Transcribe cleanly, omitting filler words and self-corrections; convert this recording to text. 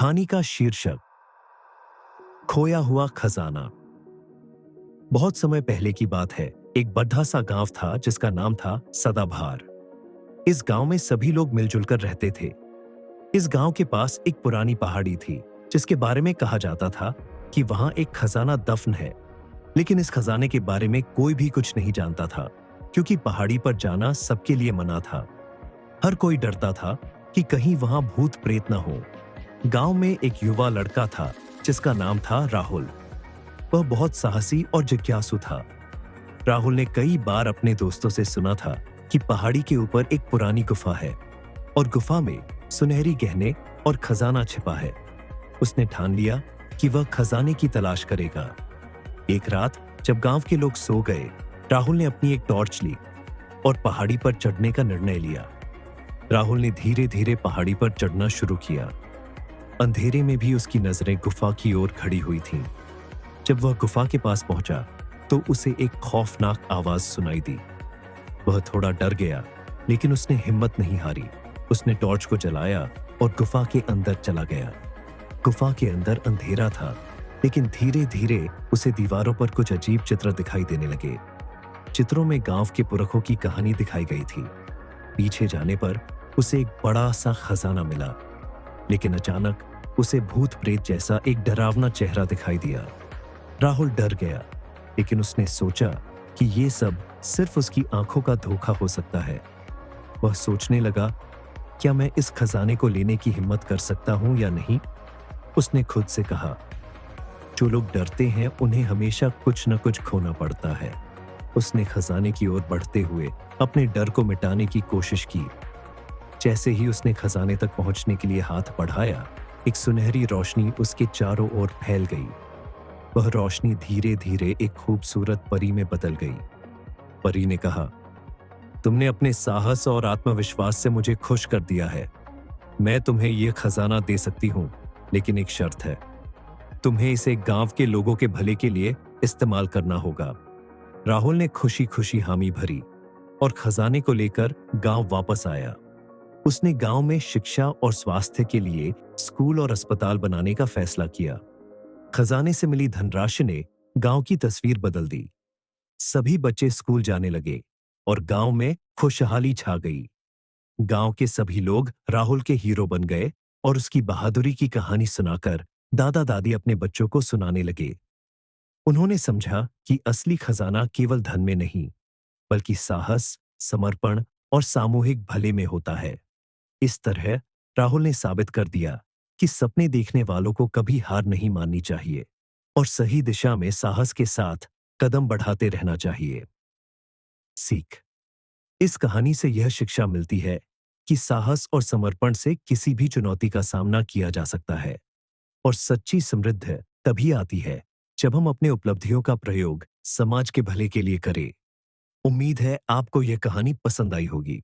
कहानी का शीर्षक खोया हुआ खजाना। बहुत समय पहले की बात है। एक बड़ा सा गांव था जिसका नाम था सदाबहार। इस गांव में सभी लोग मिलजुल कर रहते थे। इस गांव के पास एक पुरानी पहाड़ी थी जिसके बारे में कहा जाता था कि वहां एक खजाना दफन है। लेकिन इस खजाने के बारे में कोई भी कुछ नहीं जानता था, क्योंकि पहाड़ी पर जाना सबके लिए मना था। हर कोई डरता था कि कहीं वहां भूत प्रेत न हो। गांव में एक युवा लड़का था जिसका नाम था राहुल। वह बहुत साहसी और जिज्ञासु था। राहुल ने कई बार अपने दोस्तों से सुना था कि पहाड़ी के ऊपर एक पुरानी गुफा है और गुफा में सुनहरी गहने और खजाना छिपा है। उसने ठान लिया कि वह खजाने की तलाश करेगा। एक रात जब गांव के लोग सो गए, राहुल ने अपनी एक टॉर्च ली और पहाड़ी पर चढ़ने का निर्णय लिया। राहुल ने धीरे धीरे पहाड़ी पर चढ़ना शुरू किया। अंधेरे में भी उसकी नजरें गुफा की ओर खड़ी हुई थीं। जब वह गुफा के पास पहुंचा तो उसे एक खौफनाक आवाज सुनाई दी। वह थोड़ा डर गया, लेकिन उसने हिम्मत नहीं हारी। उसने टॉर्च को जलाया और गुफा के अंदर चला गया। गुफा के अंदर अंधेरा था, लेकिन धीरे धीरे उसे दीवारों पर कुछ अजीब चित्र दिखाई देने लगे। चित्रों में गांव के पुरखों की कहानी दिखाई गई थी। पीछे जाने पर उसे एक बड़ा सा खजाना मिला, लेकिन अचानक उसे भूत प्रेत जैसा एक डरावना चेहरा दिखाई दिया। राहुल डर गया, लेकिन उसने सोचा कि ये सब सिर्फ उसकी आंखों का धोखा हो सकता है। वह सोचने लगा, क्या मैं इस खजाने को लेने की हिम्मत कर सकता हूं या नहीं। उसने खुद से कहा, जो लोग डरते हैं उन्हें हमेशा कुछ न कुछ खोना पड़ता है। उसने खजाने की ओर बढ़ते हुए अपने डर को मिटाने की कोशिश की। जैसे ही उसने खजाने तक पहुंचने के लिए हाथ बढ़ाया, एक सुनहरी रोशनी उसके चारों ओर फैल गई। वह रोशनी धीरे धीरे एक खूबसूरत परी में बदल गई। परी ने कहा, तुमने अपने साहस और आत्मविश्वास से मुझे खुश कर दिया है। मैं तुम्हें यह खजाना दे सकती हूं, लेकिन एक शर्त है। तुम्हें इसे गांव के लोगों के भले के लिए इस्तेमाल करना होगा। राहुल ने खुशी खुशी हामी भरी और खजाने को लेकर गांव वापस आया। उसने गांव में शिक्षा और स्वास्थ्य के लिए स्कूल और अस्पताल बनाने का फैसला किया। खजाने से मिली धनराशि ने गांव की तस्वीर बदल दी। सभी बच्चे स्कूल जाने लगे और गांव में खुशहाली छा गई। गांव के सभी लोग राहुल के हीरो बन गए और उसकी बहादुरी की कहानी सुनाकर दादा दादी अपने बच्चों को सुनाने लगे। उन्होंने समझा कि असली खजाना केवल धन में नहीं, बल्कि साहस, समर्पण और सामूहिक भले में होता है। इस तरह राहुल ने साबित कर दिया कि सपने देखने वालों को कभी हार नहीं माननी चाहिए और सही दिशा में साहस के साथ कदम बढ़ाते रहना चाहिए। सीख। इस कहानी से यह शिक्षा मिलती है कि साहस और समर्पण से किसी भी चुनौती का सामना किया जा सकता है और सच्ची समृद्धि तभी आती है जब हम अपने उपलब्धियों का प्रयोग समाज के भले के लिए करें। उम्मीद है आपको यह कहानी पसंद आई होगी।